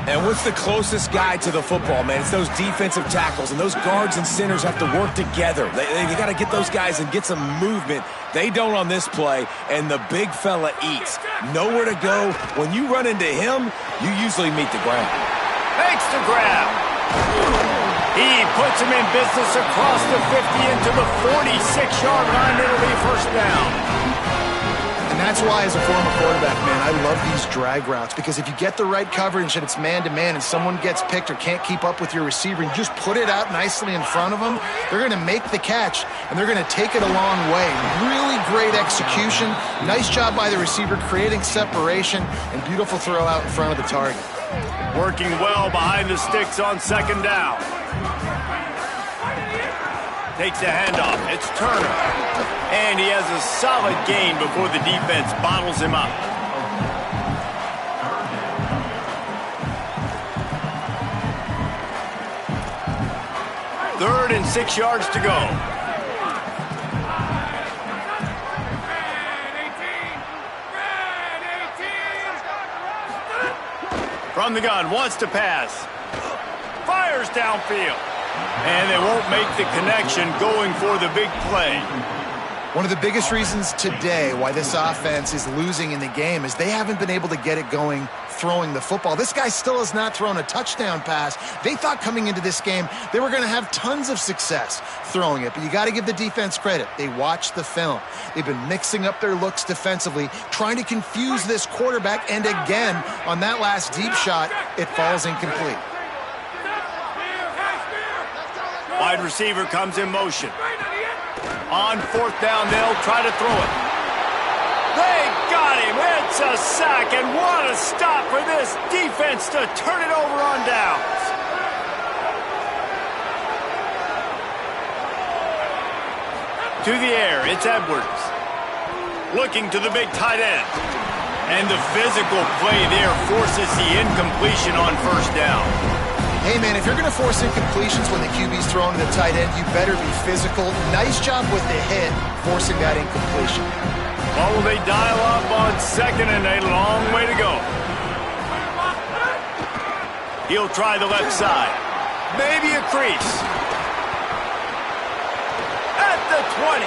And what's the closest guy to the football, man? It's those defensive tackles, and those guards and centers have to work together. They got to get those guys and get some movement. They don't on this play, and the big fella eats. Nowhere to go. When you run into him, you usually meet the ground. Makes the grab. He puts him in business across the 50 into the 46-yard line. It'll be first down. And that's why, as a former quarterback, man, I love these drag routes, because if you get the right coverage and it's man-to-man and someone gets picked or can't keep up with your receiver, and you just put it out nicely in front of them, they're going to make the catch, and they're going to take it a long way. Really great execution. Nice job by the receiver creating separation, and beautiful throw out in front of the target. Working well behind the sticks on second down. Takes a handoff. It's Turner. And he has a solid gain before the defense bottles him up. Third and 6 yards to go. From the gun, wants to pass. Fires downfield. And they won't make the connection going for the big play. One of the biggest reasons today why this offense is losing in the game is they haven't been able to get it going throwing the football. This guy still has not thrown a touchdown pass. They thought coming into this game they were going to have tons of success throwing it, but you got to give the defense credit. They watched the film. They've been mixing up their looks defensively, trying to confuse this quarterback, and again, on that last deep shot, it falls incomplete. Wide receiver comes in motion. On fourth down, they'll try to throw it. They got him. It's a sack, and what a stop for this defense to turn it over on downs. To the air, it's Edwards. Looking to the big tight end. And the physical play there forces the incompletion on first down. Hey, man, if you're going to force incompletions when the QB's throwing to the tight end, you better be physical. Nice job with the hit, forcing that incompletion. Well, will they dial up on second and a long way to go? He'll try the left side. Maybe a crease. At the 20.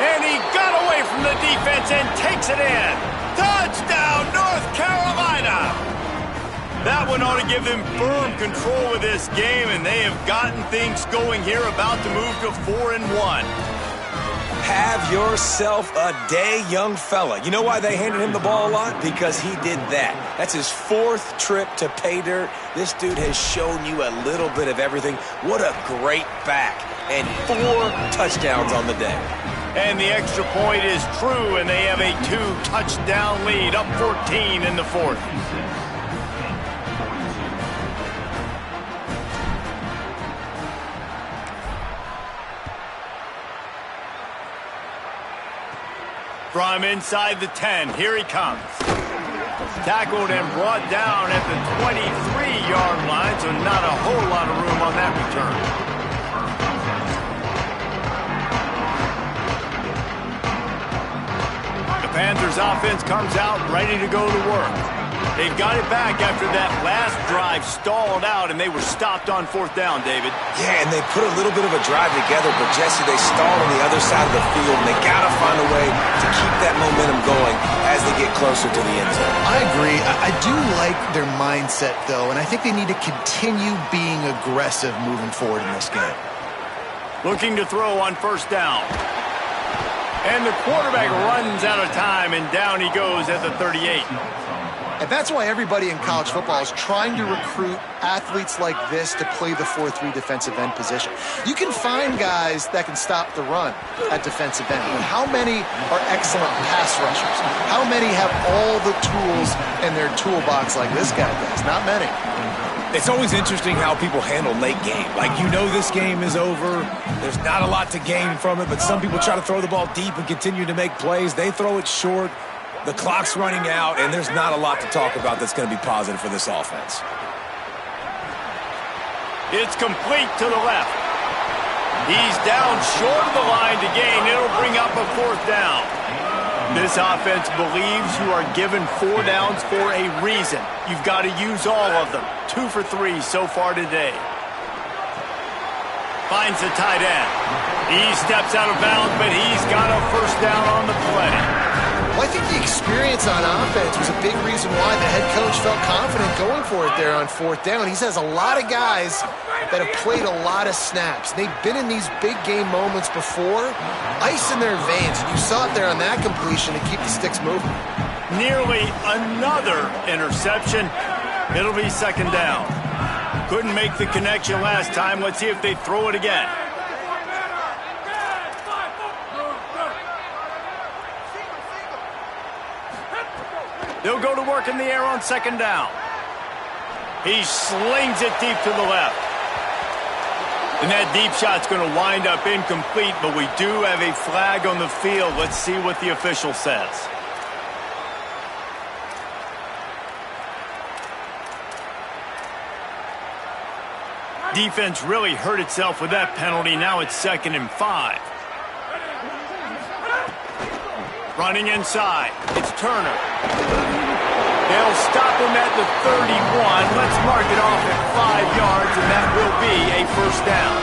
And he got away from the defense and takes it in. Touchdown, North Carolina! That one ought to give them firm control of this game, and they have gotten things going here, about to move to 4-1. Have yourself a day, young fella. You know why they handed him the ball a lot? Because he did that. That's his fourth trip to pay dirt. This dude has shown you a little bit of everything. What a great back. And 4 touchdowns on the day. And the extra point is true, and they have a 2-touchdown lead, up 14 in the fourth. From inside the 10, here he comes. Tackled and brought down at the 23-yard line, so not a whole lot of room on that return. The Panthers offense comes out ready to go to work. They've got it back after that last drive stalled out, and they were stopped on fourth down, David. Yeah, and they put a little bit of a drive together, but, Jesse, they stalled on the other side of the field, and they got to find a way to keep that momentum going as they get closer to the end zone. I agree. I do like their mindset, though, and I think they need to continue being aggressive moving forward in this game. Looking to throw on first down. And the quarterback runs out of time, and down he goes at the 38. And that's why everybody in college football is trying to recruit athletes like this to play the 4-3 defensive end position. You can find guys that can stop the run at defensive end, but how many are excellent pass rushers? How many have all the tools in their toolbox like this guy does? Not many. It's always interesting how people handle late game. Like, you know this game is over. There's not a lot to gain from it, but some people try to throw the ball deep and continue to make plays. They throw it short. The clock's running out, and there's not a lot to talk about that's going to be positive for this offense. It's complete to the left. He's down short of the line to gain. It'll bring up a 4th down. This offense believes you are given 4 downs for a reason. You've got to use all of them. 2 for 3 so far today. Finds the tight end. He steps out of bounds, but he's got a 1st down on the play. Well, I think the experience on offense was a big reason why the head coach felt confident going for it there on 4th down. He has a lot of guys that have played a lot of snaps. They've been in these big game moments before, ice in their veins. And you saw it there on that completion to keep the sticks moving. Nearly another interception. It'll be 2nd down. Couldn't make the connection last time. Let's see if they throw it again. They'll go to work in the air on 2nd down. He slings it deep to the left. And that deep shot's going to wind up incomplete, but we do have a flag on the field. Let's see what the official says. Defense really hurt itself with that penalty. Now it's 2nd and 5. Running inside. It's Turner. They'll stop him at the 31. Let's mark it off at 5 yards, and that will be a 1st down.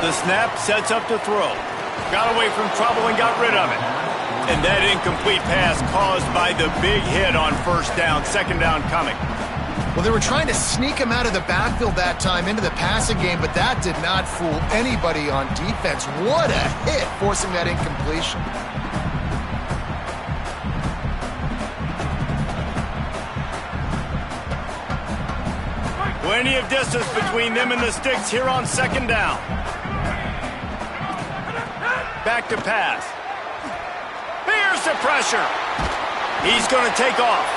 The snap sets up to throw. Got away from trouble and got rid of it. And that incomplete pass caused by the big hit on 1st down. 2nd down coming. Well, they were trying to sneak him out of the backfield that time into the passing game, but that did not fool anybody on defense. What a hit, forcing that incompletion. Plenty of distance between them and the sticks here on 2nd down. Back to pass. Here's the pressure. He's going to take off.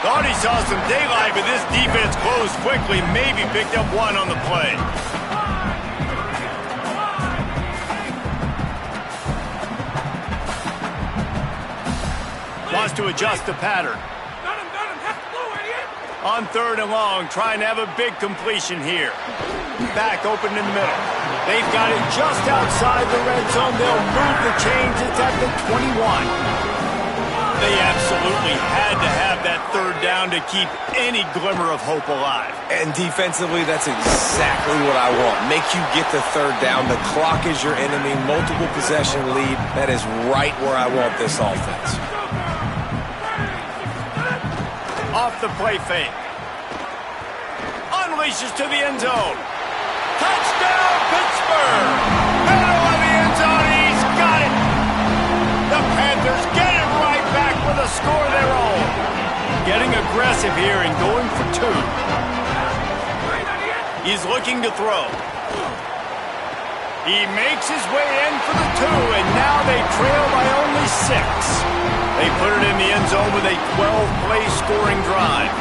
Thought he saw some daylight, but this defense closed quickly. Maybe picked up 1 on the play. Wants to adjust the pattern. On 3rd and long, trying to have a big completion here. Back open in the middle. They've got it just outside the red zone. They'll move the chains. It's at the 21. They absolutely had to have that 3rd down to keep any glimmer of hope alive. And defensively, that's exactly what I want. Make you get the 3rd down. The clock is your enemy. Multiple possession lead. That is right where I want this offense. Off the play fake. Unleashes to the end zone. Touchdown, Pittsburgh! Middle of the end zone, he's got it! The Panthers get it right back with a score of their own. Getting aggressive here and going for 2. He's looking to throw. He makes his way in for the 2, and now they trail by only 6. They put it in the end zone with a 12-play scoring drive.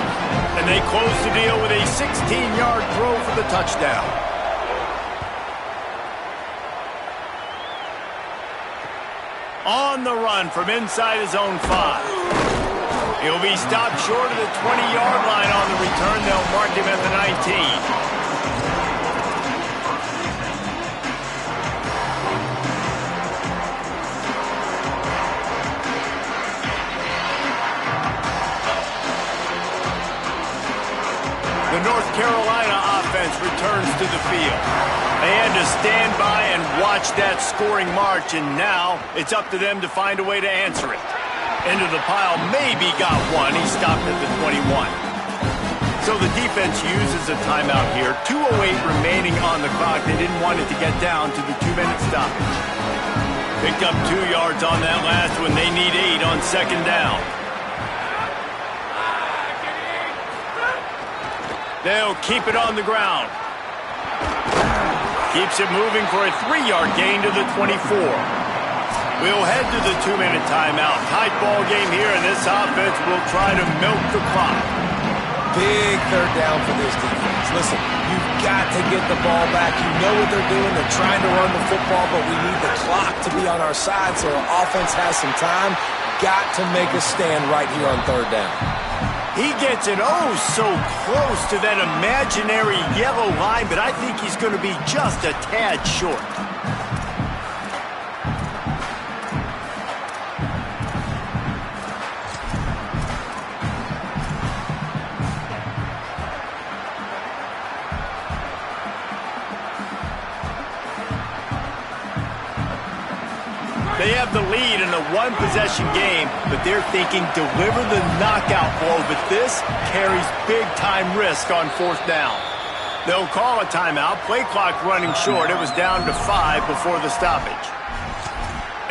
And they close the deal with a 16-yard throw for the touchdown. On the run from inside his own 5. He'll be stopped short of the 20-yard line on the return. They'll mark him at the 19. The North Carolina offense returns to the field. They had to stand by and watch that scoring march, and now it's up to them to find a way to answer it. Into the pile, maybe got 1. He stopped at the 21. So the defense uses a timeout here. 2:08 remaining on the clock. They didn't want it to get down to the 2-minute stop. Picked up 2 yards on that last one. They need 8 on 2nd down. They'll keep it on the ground. Keeps it moving for a 3-yard gain to the 24. We'll head to the 2-minute timeout. Tight ball game here, and this offense will try to milk the clock. Big 3rd down for this defense. Listen, you've got to get the ball back. You know what they're doing. They're trying to run the football, but we need the clock to be on our side so our offense has some time. Got to make a stand right here on 3rd down. He gets it so close to that imaginary yellow line, but I think he's going to be just a tad short. They have the lead in a one-possession game, but they're thinking deliver the knockout blow, but this carries big-time risk on fourth down. They'll call a timeout. Play clock running short. It was down to 5 before the stoppage.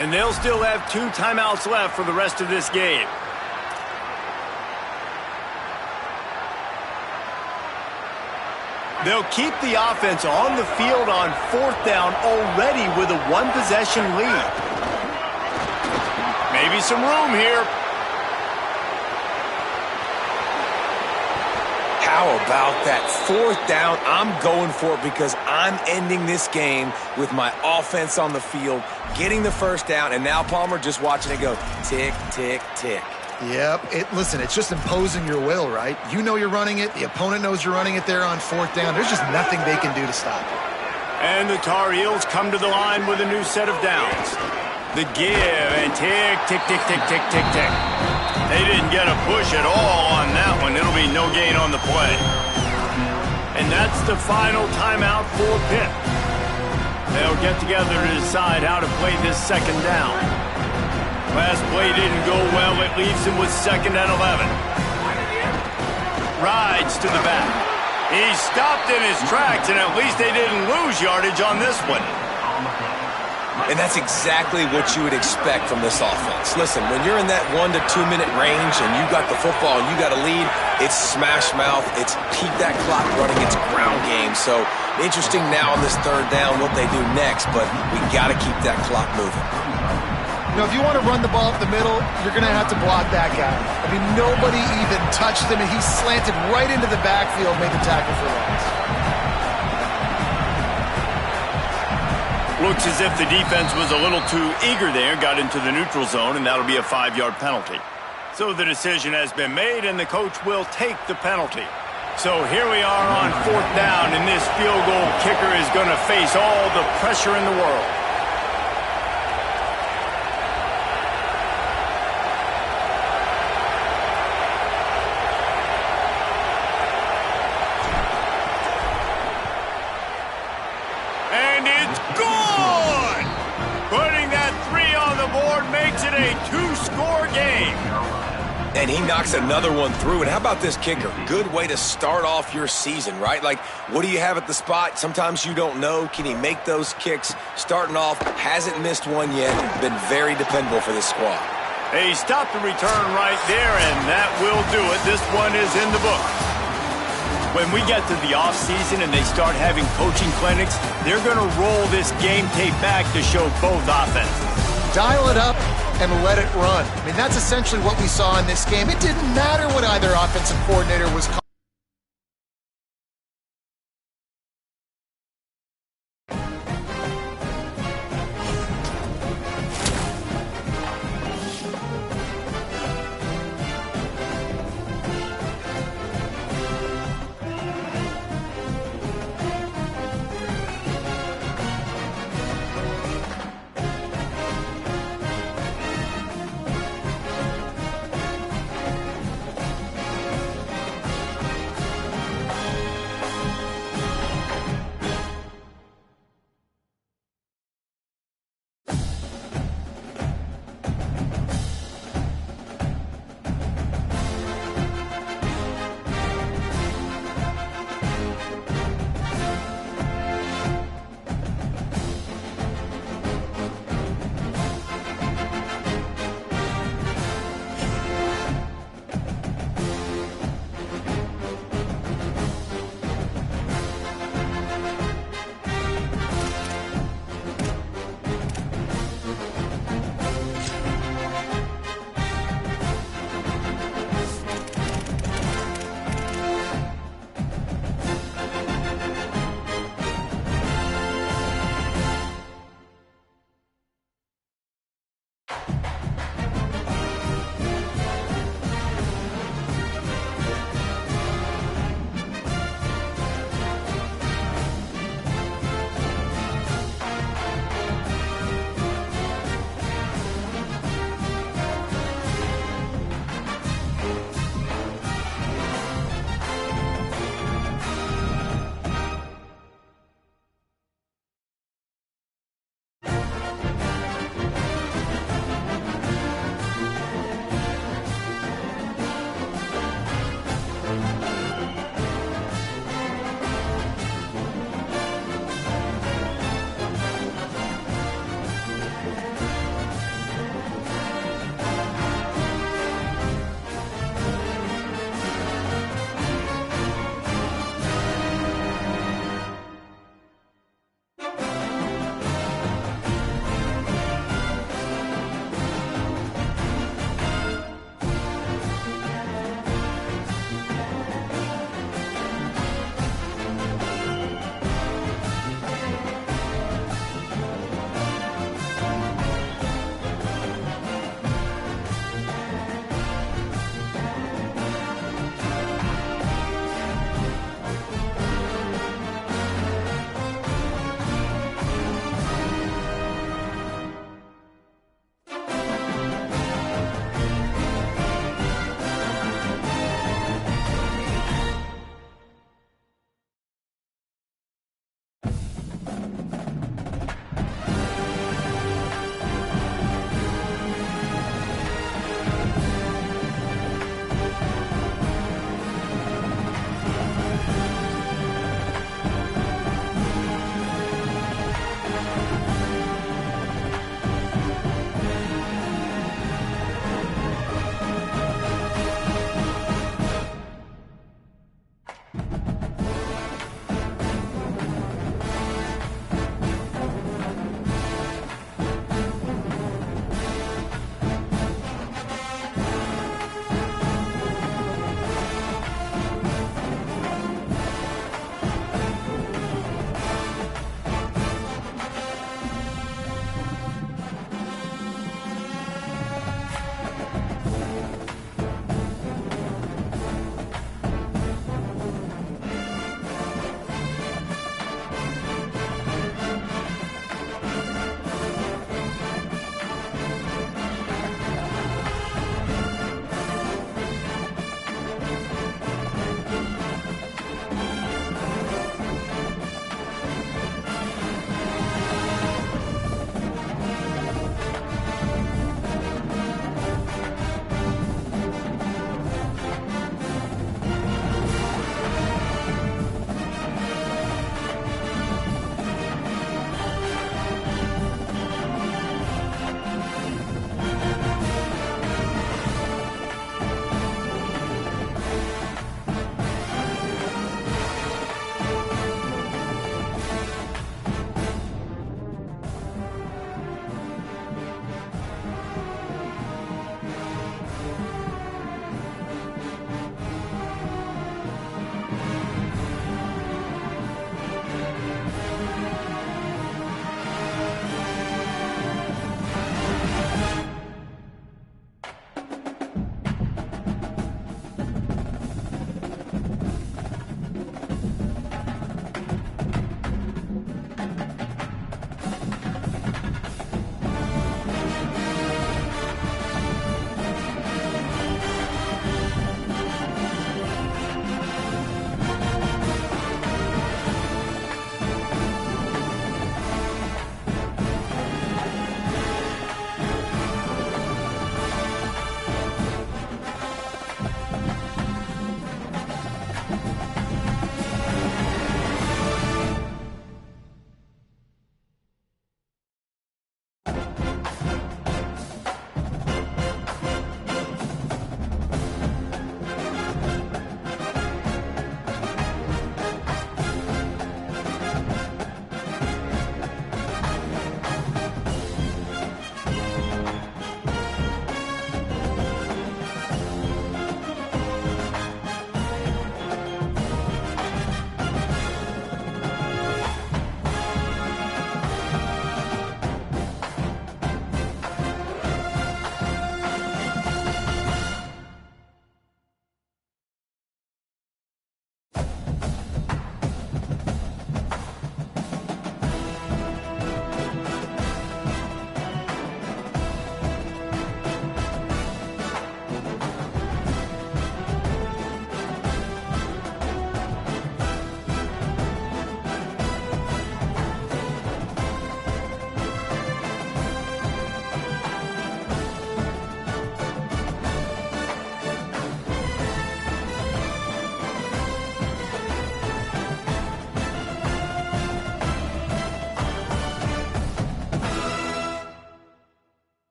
And they'll still have 2 timeouts left for the rest of this game. They'll keep the offense on the field on fourth down already with a one-possession lead. Maybe some room here. How about that fourth down? I'm going for it because I'm ending this game with my offense on the field, getting the first down, and now, Palmer, just watching it go tick, tick, tick. Yep. Listen, it's just imposing your will, right? You know you're running it. The opponent knows you're running it there on fourth down. There's just nothing they can do to stop it. And the Tar Heels come to the line with a new set of downs. The give and tick, tick, tick, tick, tick, tick, tick. They didn't get a push at all on that one. It'll be no gain on the play. And that's the final timeout for Pitt. They'll get together to decide how to play this second down. Last play didn't go well. It leaves him with 2nd and 11. Rides to the back. He stopped in his tracks, and at least they didn't lose yardage on this one. And that's exactly what you would expect from this offense. Listen, when you're in that 1 to 2 minute range and you got the football and you got a lead, it's smash mouth, it's keep that clock running, it's ground game. So interesting now on this third down what they do next, but we got to keep that clock moving. You know, if you want to run the ball up the middle, you're going to have to block that guy. I mean, nobody even touched him, and he slanted right into the backfield, made the tackle for loss. Looks as if the defense was a little too eager there, got into the neutral zone, and that'll be a 5-yard penalty. So the decision has been made, and the coach will take the penalty. So here we are on fourth down, and this field goal kicker is going to face all the pressure in the world. And it's good! Putting that 3 on the board makes it a 2-score game. And he knocks another one through. And how about this kicker? Good way to start off your season, right? Like, what do you have at the spot? Sometimes you don't know. Can he make those kicks? Starting off, hasn't missed one yet. Been very dependable for this squad. He stopped the return right there, and that will do it. This one is in the book. When we get to the offseason and they start having coaching clinics, they're going to roll this game tape back to show both offenses. Dial it up and let it run. I mean, that's essentially what we saw in this game. It didn't matter what either offensive coordinator was calling.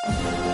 it.